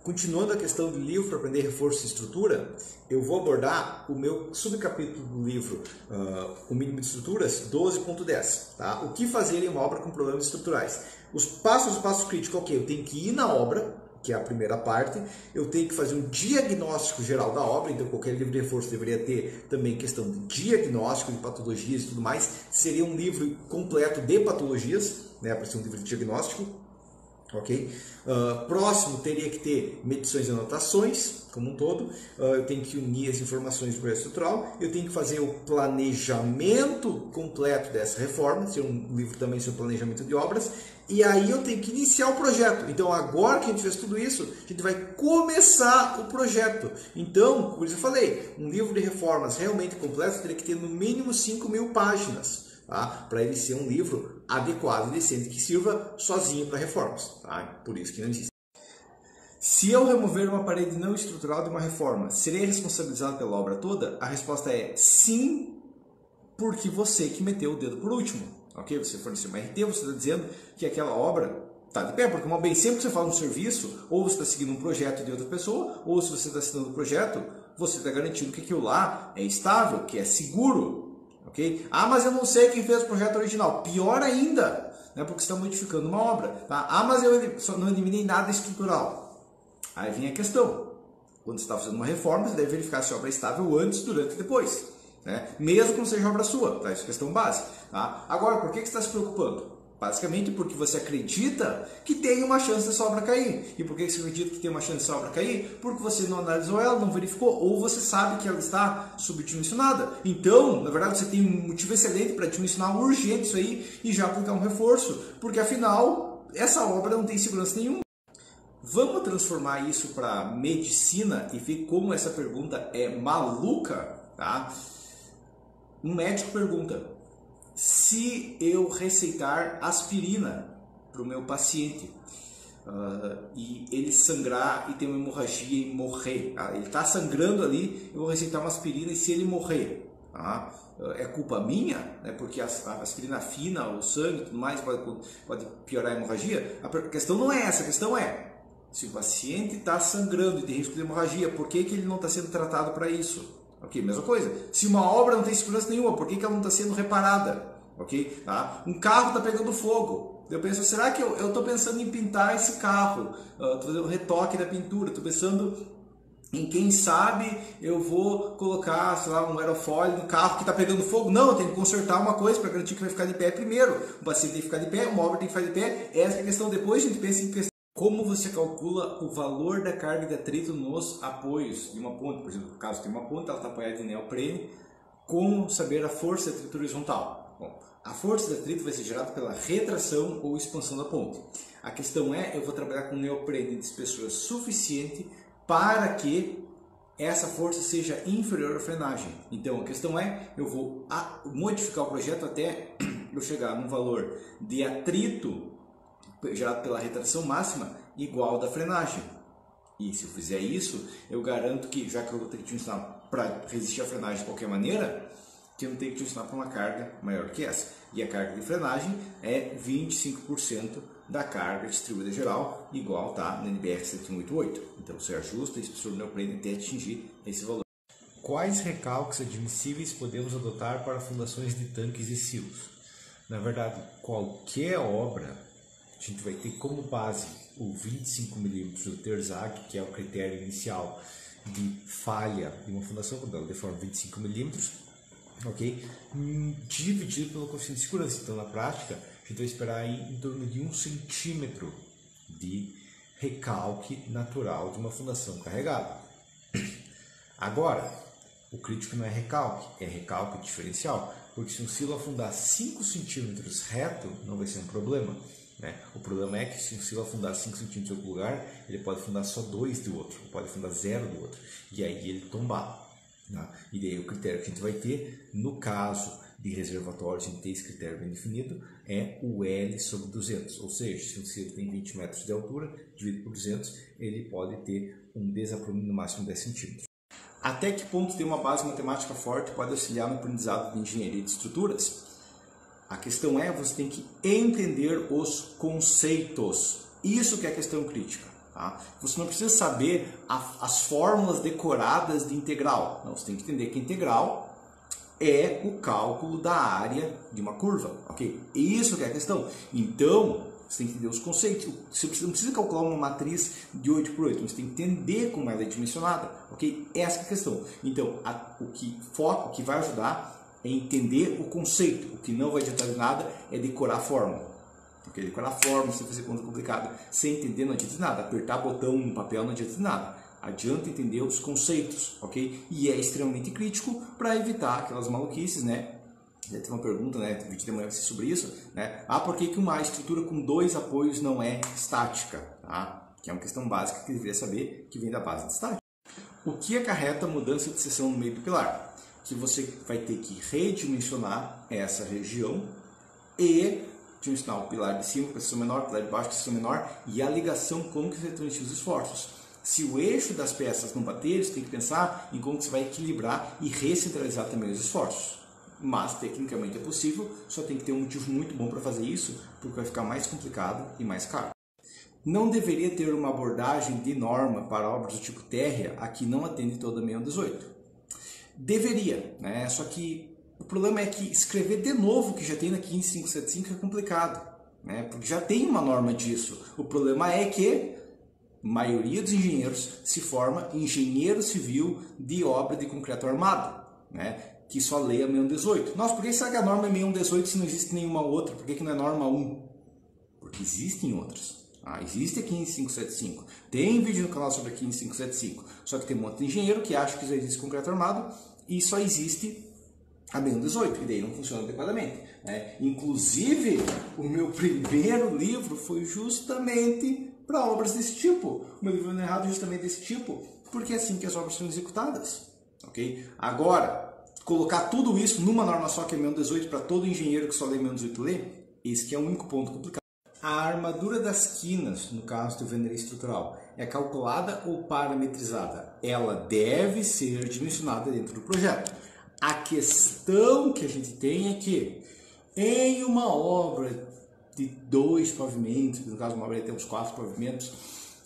Continuando a questão do livro para aprender reforço e estrutura, eu vou abordar o meu subcapítulo do livro, o mínimo de estruturas, 12.10. Tá? O que fazer em uma obra com problemas estruturais? Os passos críticos, ok, eu tenho que ir na obra, que é a primeira parte, eu tenho que fazer um diagnóstico geral da obra, então qualquer livro de reforço deveria ter também questão de diagnóstico de patologias e tudo mais, seria um livro completo de patologias, né, para ser um livro de diagnóstico. Ok? Próximo teria que ter medições e anotações, como um todo. Eu tenho que unir as informações do projeto estrutural. Eu tenho que fazer o planejamento completo dessa reforma, ser um livro também sobre planejamento de obras. E aí eu tenho que iniciar o projeto. Então agora que a gente fez tudo isso, a gente vai começar o projeto. Então, por isso eu falei, um livro de reformas realmente completo teria que ter no mínimo 5.000 páginas. Tá? Para ele ser um livro adequado e decente que sirva sozinho para reformas. Tá? Por isso que não existe. Se eu remover uma parede não estrutural de uma reforma, serei responsabilizado pela obra toda? A resposta é sim, porque você que meteu o dedo por último. Ok? Você forneceu uma RT, você está dizendo que aquela obra está de pé, porque uma vez sempre que você faz um serviço, ou você está seguindo um projeto de outra pessoa, ou se você está assinando um projeto, você está garantindo que aquilo lá é estável, que é seguro. Okay? Ah, mas eu não sei quem fez o projeto original. Pior ainda, né, porque você está modificando uma obra. Tá? Ah, mas eu só não eliminei nada estrutural. Aí vem a questão. Quando você está fazendo uma reforma, você deve verificar se a obra é estável antes, durante e depois. Né? Mesmo que não seja obra sua. Tá? Isso é questão básica. Tá? Agora, por que você está se preocupando? Basicamente porque você acredita que tem uma chance dessa obra cair. E por que você acredita que tem uma chance dessa obra cair? Porque você não analisou ela, não verificou, ou você sabe que ela está subdimensionada. Então, na verdade, você tem um motivo excelente para dimensionar urgente isso aí e já aplicar um reforço. Porque afinal, essa obra não tem segurança nenhuma. Vamos transformar isso para medicina e ver como essa pergunta é maluca, tá? Um médico pergunta: se eu receitar aspirina para o meu paciente e ele sangrar e ter uma hemorragia e morrer, ele está sangrando ali, eu vou receitar uma aspirina e se ele morrer, é culpa minha? Né? Porque a aspirina fina, o sangue e tudo mais pode piorar a hemorragia? A questão não é essa, a questão é: se o paciente está sangrando e tem risco de hemorragia, por que ele não está sendo tratado para isso? Ok, mesma coisa. Se uma obra não tem segurança nenhuma, por que ela não está sendo reparada? Ok? Tá? Um carro está pegando fogo. Eu penso, será que eu estou pensando em pintar esse carro? Estou fazendo um retoque da pintura. Estou pensando em, quem sabe, eu vou colocar, sei lá, um aerofólio no carro que está pegando fogo. Não, eu tenho que consertar uma coisa para garantir que vai ficar de pé primeiro. O paciente tem que ficar de pé, uma obra tem que ficar de pé. Essa é a questão. Depois a gente pensa em questão. Como você calcula o valor da carga de atrito nos apoios de uma ponte? Por exemplo, no caso tem uma ponte, ela está apoiada em neoprene. Como saber a força de atrito horizontal? Bom, a força de atrito vai ser gerada pela retração ou expansão da ponte. A questão é, eu vou trabalhar com neoprene de espessura suficiente para que essa força seja inferior à frenagem. Então a questão é, eu vou modificar o projeto até eu chegar num valor de atrito gerado pela retração máxima igual da frenagem. E se eu fizer isso, eu garanto que, já que eu vou ter que te ensinar para resistir à frenagem de qualquer maneira, que eu não tenho que te ensinar para uma carga maior que essa. E a carga de frenagem é 25% da carga distribuída geral, igual tá no NBR 788. Então você ajusta a espessura do neoprene até atingir esse valor. Quais recalques admissíveis podemos adotar para fundações de tanques e silos? Na verdade, qualquer obra a gente vai ter como base o 25 mm do Terzag, que é o critério inicial de falha de uma fundação, quando ela deforma 25 mm, ok? Dividido pelo coeficiente de segurança. Então, na prática, a gente vai esperar aí em torno de 1 centímetro de recalque natural de uma fundação carregada. Agora, o crítico não é recalque diferencial, porque se um silo afundar 5 centímetros reto, não vai ser um problema. Né? O problema é que se um silo afundar 5 centímetros em outro lugar, ele pode afundar só 2 do outro, pode afundar 0 do outro, e aí ele tombar. Né? E daí o critério que a gente vai ter, no caso de reservatórios, a gente tem esse critério bem definido, é o L sobre 200, ou seja, se um silo tem 20 metros de altura, dividido por 200, ele pode ter um desaprumo no máximo de 10 centímetros. Até que ponto ter uma base matemática forte pode auxiliar no aprendizado de engenharia de estruturas? A questão é, você tem que entender os conceitos. Isso que é a questão crítica. Tá? Você não precisa saber as fórmulas decoradas de integral. Não, você tem que entender que integral é o cálculo da área de uma curva, ok? Isso que é a questão. Então, você tem que entender os conceitos. Você não precisa calcular uma matriz de 8 por 8, você tem que entender como ela é dimensionada, ok? Essa é a questão. Então, o que vai ajudar é entender o conceito. O que não vai adiantar de nada é decorar a fórmula. Okay? Decorar a fórmula, você fazer conta complicada, sem entender não adianta de nada. Apertar botão no papel não adianta de nada. Adianta entender os conceitos, ok? E é extremamente crítico para evitar aquelas maluquices, né? Já tem uma pergunta, né? Tem vídeo de manhã sobre isso, né? Ah, por que uma estrutura com 2 apoios não é estática? Tá? Que é uma questão básica que deveria saber, que vem da base de estática. O que acarreta a mudança de seção no meio do pilar? Que você vai ter que redimensionar essa região e dimensionar o pilar de cima com a seção menor, o pilar de baixo com a seção menor e a ligação, como que você vai transmitir os esforços. Se o eixo das peças não bater, você tem que pensar em como que você vai equilibrar e recentralizar também os esforços. Mas, tecnicamente é possível, só tem que ter um motivo muito bom para fazer isso, porque vai ficar mais complicado e mais caro. Não deveria ter uma abordagem de norma para obras do tipo térrea a que não atende toda a 6118. Deveria, né? Só que o problema é que escrever de novo o que já tem na 15575 é complicado, né? Porque já tem uma norma disso. O problema é que a maioria dos engenheiros se forma engenheiro civil de obra de concreto armado, né? Que só lê a 6118. Nossa, por que será que a norma é 6118 se não existe nenhuma outra? Por que não é norma 1? Porque existem outras. Existe a 15575. Tem vídeo no canal sobre a 15575. Só que tem um monte de engenheiro que acha que já existe concreto armado e só existe a 6118. E daí não funciona adequadamente, né? Inclusive, o meu primeiro livro foi justamente para obras desse tipo. O meu livro é errado justamente desse tipo, porque é assim que as obras são executadas, ok? Agora, colocar tudo isso numa norma só que é 6118 para todo engenheiro que só lê 6118 ler, esse que é o único ponto complicado. A armadura das quinas, no caso do vendaria estrutural, é calculada ou parametrizada? Ela deve ser dimensionada dentro do projeto. A questão que a gente tem é que em uma obra de 2 pavimentos, no caso uma obra tem uns 4 pavimentos,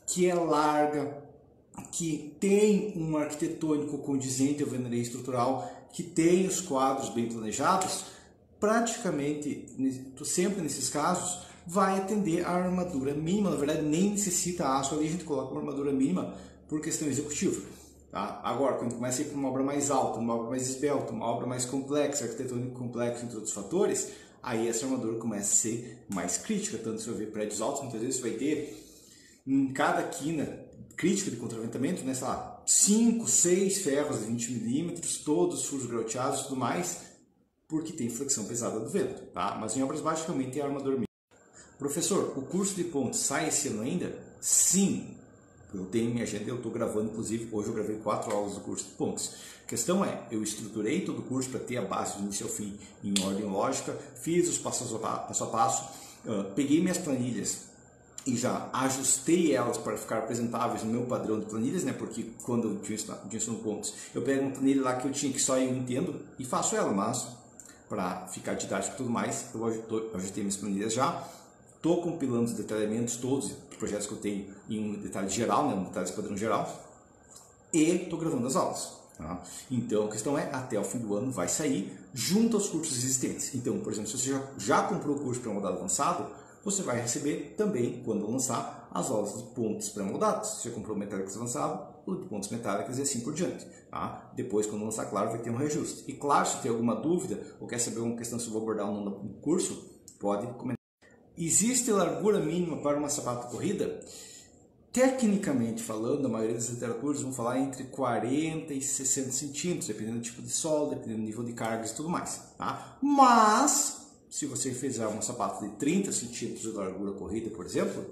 que é larga, que tem um arquitetônico condizente ao vendaria estrutural, que tem os quadros bem planejados, praticamente, sempre nesses casos, vai atender a armadura mínima. Na verdade, nem necessita aço, ali a gente coloca uma armadura mínima por questão executiva. Tá? Agora, quando começa a ir para uma obra mais alta, uma obra mais esbelta, uma obra mais complexa, arquitetônico complexo, entre outros fatores, aí essa armadura começa a ser mais crítica. Tanto se você ver prédios altos, muitas vezes você vai ter em cada quina crítica de contraventamento, né, sei lá, 5, 6 ferros de 20 milímetros, todos furos grauteados e tudo mais, porque tem flexão pesada do vento. Tá? Mas em obras baixas realmente é a armadura mínima. Professor, o curso de pontes sai esse ano ainda? Sim, eu tenho minha agenda, eu estou gravando, inclusive, hoje eu gravei 4 aulas do curso de pontes. A questão é, eu estruturei todo o curso para ter a base do início ao fim em ordem lógica, fiz os passo a passo, peguei minhas planilhas e já ajustei elas para ficar apresentáveis no meu padrão de planilhas, né? Porque quando eu ensino pontes, eu pego uma planilha lá que eu tinha que só eu entendo e faço ela, mas para ficar didático e tudo mais, eu ajustei minhas planilhas já. Estou compilando os detalhamentos todos os projetos que eu tenho em um detalhe geral, né, um detalhe padrão geral, e estou gravando as aulas. Tá? Então a questão é, até o fim do ano vai sair junto aos cursos existentes. Então, por exemplo, se você já comprou o curso pré-moldado avançado, você vai receber também, quando lançar, as aulas de pontes pré-moldadas. Se você comprou metálicos avançado, o de pontes metálicas e assim por diante. Tá? Depois, quando lançar, claro, vai ter um reajuste. E claro, se tem alguma dúvida ou quer saber uma questão se eu vou abordar ou não no curso, pode comentar. Existe largura mínima para uma sapato corrida? Tecnicamente falando, a maioria das literaturas vão falar entre 40 e 60 centímetros, dependendo do tipo de solo, dependendo do nível de cargas e tudo mais. Tá? Mas, se você fizer uma sapato de 30 centímetros de largura corrida, por exemplo,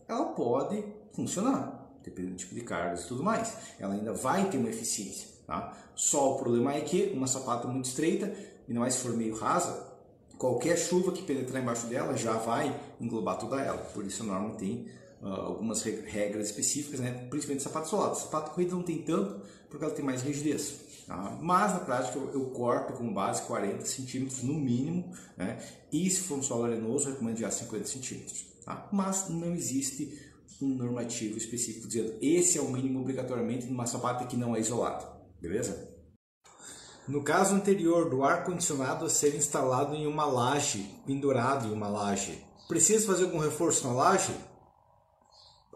ela pode funcionar, dependendo do tipo de cargas e tudo mais. Ela ainda vai ter uma eficiência. Tá? Só o problema é que uma sapata muito estreita, ainda mais se for meio rasa, qualquer chuva que penetrar embaixo dela já vai englobar toda ela. Por isso a norma tem algumas regras específicas, né? Principalmente sapato solado. Sapato corrida não tem tanto, porque ela tem mais rigidez. Tá? Mas na prática eu corto como base 40 centímetros no mínimo, né? E se for um solo arenoso, eu recomendo já 50 centímetros. Tá? Mas não existe um normativo específico dizendo esse é o mínimo obrigatoriamente numa sapata que não é isolado, beleza? No caso anterior do ar-condicionado a ser instalado em uma laje, pendurado em uma laje, precisa fazer algum reforço na laje?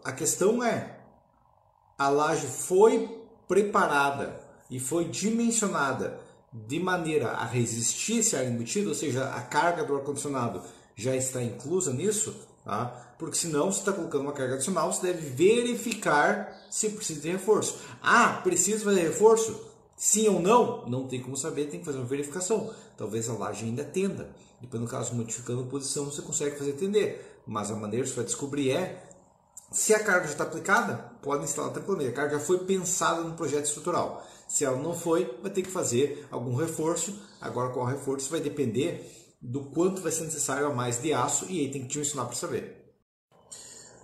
A questão é, a laje foi preparada e foi dimensionada de maneira a resistir esse ar embutido, ou seja, a carga do ar-condicionado já está inclusa nisso, tá? Porque senão você está colocando uma carga adicional, você deve verificar se precisa de reforço. Ah, precisa fazer reforço? Sim ou não? Não tem como saber, tem que fazer uma verificação. Talvez a laje ainda tenda. Depois, no caso, modificando a posição, você consegue fazer tender. Mas a maneira que você vai descobrir é, se a carga já está aplicada, pode instalar tranquilamente. A carga já foi pensada no projeto estrutural. Se ela não foi, vai ter que fazer algum reforço. Agora, qual reforço vai depender do quanto vai ser necessário a mais de aço e aí tem que dimensionar para saber.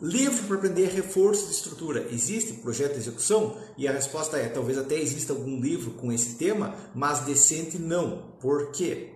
Livro para aprender reforço de estrutura. Existe projeto de execução? E a resposta é, talvez até exista algum livro com esse tema, mas decente não. Por quê?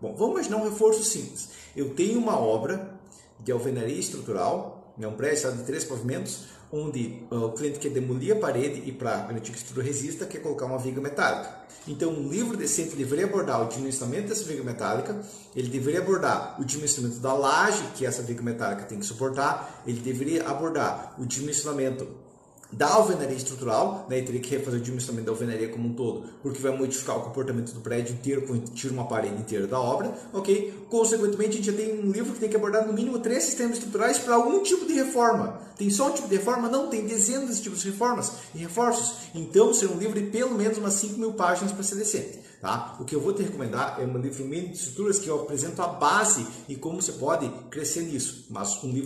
Bom, vamos imaginar um reforço simples. Eu tenho uma obra de alvenaria estrutural, um prédio de 3 pavimentos, onde o cliente quer demolir a parede e para garantir que a estrutura resista, quer colocar uma viga metálica. Então, um livro decente deveria abordar o dimensionamento dessa viga metálica, ele deveria abordar o dimensionamento da laje que essa viga metálica tem que suportar, ele deveria abordar o dimensionamento da alvenaria estrutural, né? Teria que refazer o dimensionamento da alvenaria como um todo, porque vai modificar o comportamento do prédio inteiro quando tira uma parede inteira da obra, ok? Consequentemente, a gente já tem um livro que tem que abordar no mínimo 3 sistemas estruturais para algum tipo de reforma. Tem só um tipo de reforma? Não, tem dezenas de tipos de reformas e reforços. Então, será um livro de pelo menos umas 5.000 páginas para ser decente. Tá? O que eu vou te recomendar é um livro mínimo de estruturas que eu apresento a base e como você pode crescer nisso. Mas um livro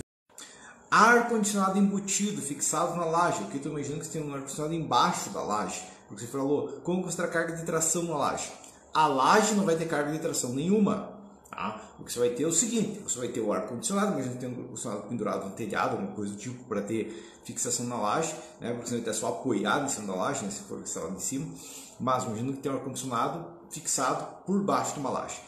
ar-condicionado embutido, fixado na laje. Aqui eu estou imaginando que você tem um ar-condicionado embaixo da laje. Porque você falou, como considerar carga de tração na laje? A laje não vai ter carga de tração nenhuma. Tá? O que você vai ter é o seguinte, você vai ter o ar-condicionado, imagina que tem um ar-condicionado pendurado no telhado, alguma coisa do tipo, para ter fixação na laje, né? Porque você vai ter só apoiado em cima da laje, né? Se for instalado em cima. Mas imagina que tem um ar-condicionado fixado por baixo de uma laje.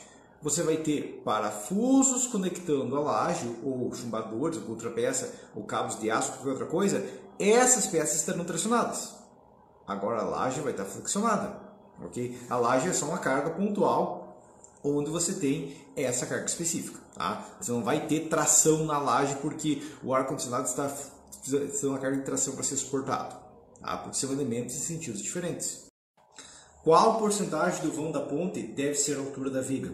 Você vai ter parafusos conectando a laje, ou chumbadores, ou outra peça, ou cabos de aço, qualquer outra coisa. Essas peças estarão tracionadas. Agora a laje vai estar flexionada. Okay? A laje é só uma carga pontual, onde você tem essa carga específica. Tá? Você não vai ter tração na laje, porque o ar-condicionado está precisando uma carga de tração para ser suportado. Tá? Porque são elementos em sentidos diferentes. Qual porcentagem do vão da ponte deve ser a altura da viga?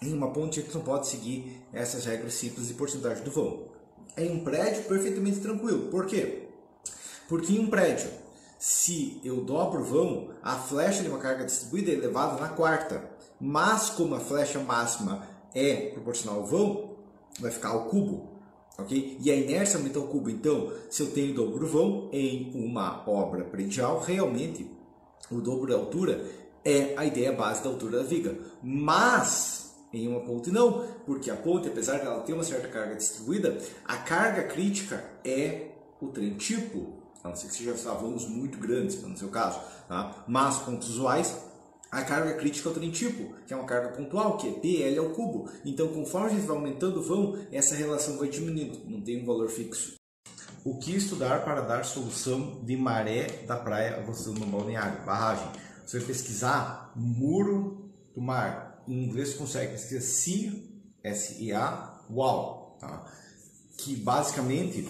Em uma ponte a gente não pode seguir essas regras simples de porcentagem do vão. Em um prédio, perfeitamente tranquilo. Por quê? Porque em um prédio, se eu dobro o vão, a flecha de uma carga distribuída é elevada na quarta. Mas como a flecha máxima é proporcional ao vão, vai ficar ao cubo. Okay? E a inércia aumenta ao cubo. Então, se eu tenho dobro do vão em uma obra predial, realmente o dobro da altura é a ideia base da altura da viga. Mas em uma ponte não, porque a ponte, apesar de ela ter uma certa carga distribuída, a carga crítica é o trem tipo, a não ser que seja vãos muito grandes, no seu caso, tá? Mas pontos usuais, a carga crítica é o trem tipo, que é uma carga pontual, que é PL ao cubo. Então, conforme a gente vai aumentando o vão, essa relação vai diminuindo, não tem um valor fixo. O que estudar para dar solução de maré da praia a você no balneário? Barragem. Você vai pesquisar muro do mar. Em inglês você consegue pesquisar SEA, S-E-A, WOW, tá? Que basicamente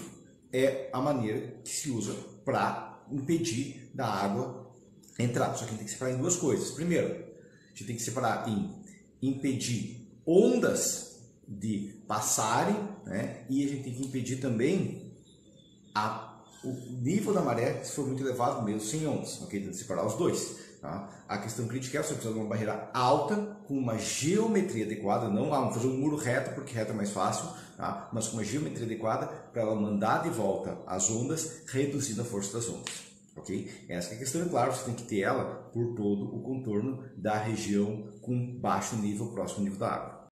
é a maneira que se usa para impedir da água entrar. Só que a gente tem que separar em duas coisas. Primeiro, a gente tem que separar em impedir ondas de passarem, né? E a gente tem que impedir também o nível da maré, se for muito elevado, mesmo sem ondas. Ok? Tem que separar os dois. Tá? A questão crítica é você precisa de uma barreira alta, com uma geometria adequada, não vamos fazer um muro reto, porque reto é mais fácil, tá? Mas com uma geometria adequada para ela mandar de volta as ondas, reduzindo a força das ondas. Okay? Essa é a questão, e claro, você tem que ter ela por todo o contorno da região com baixo nível, próximo ao nível da água.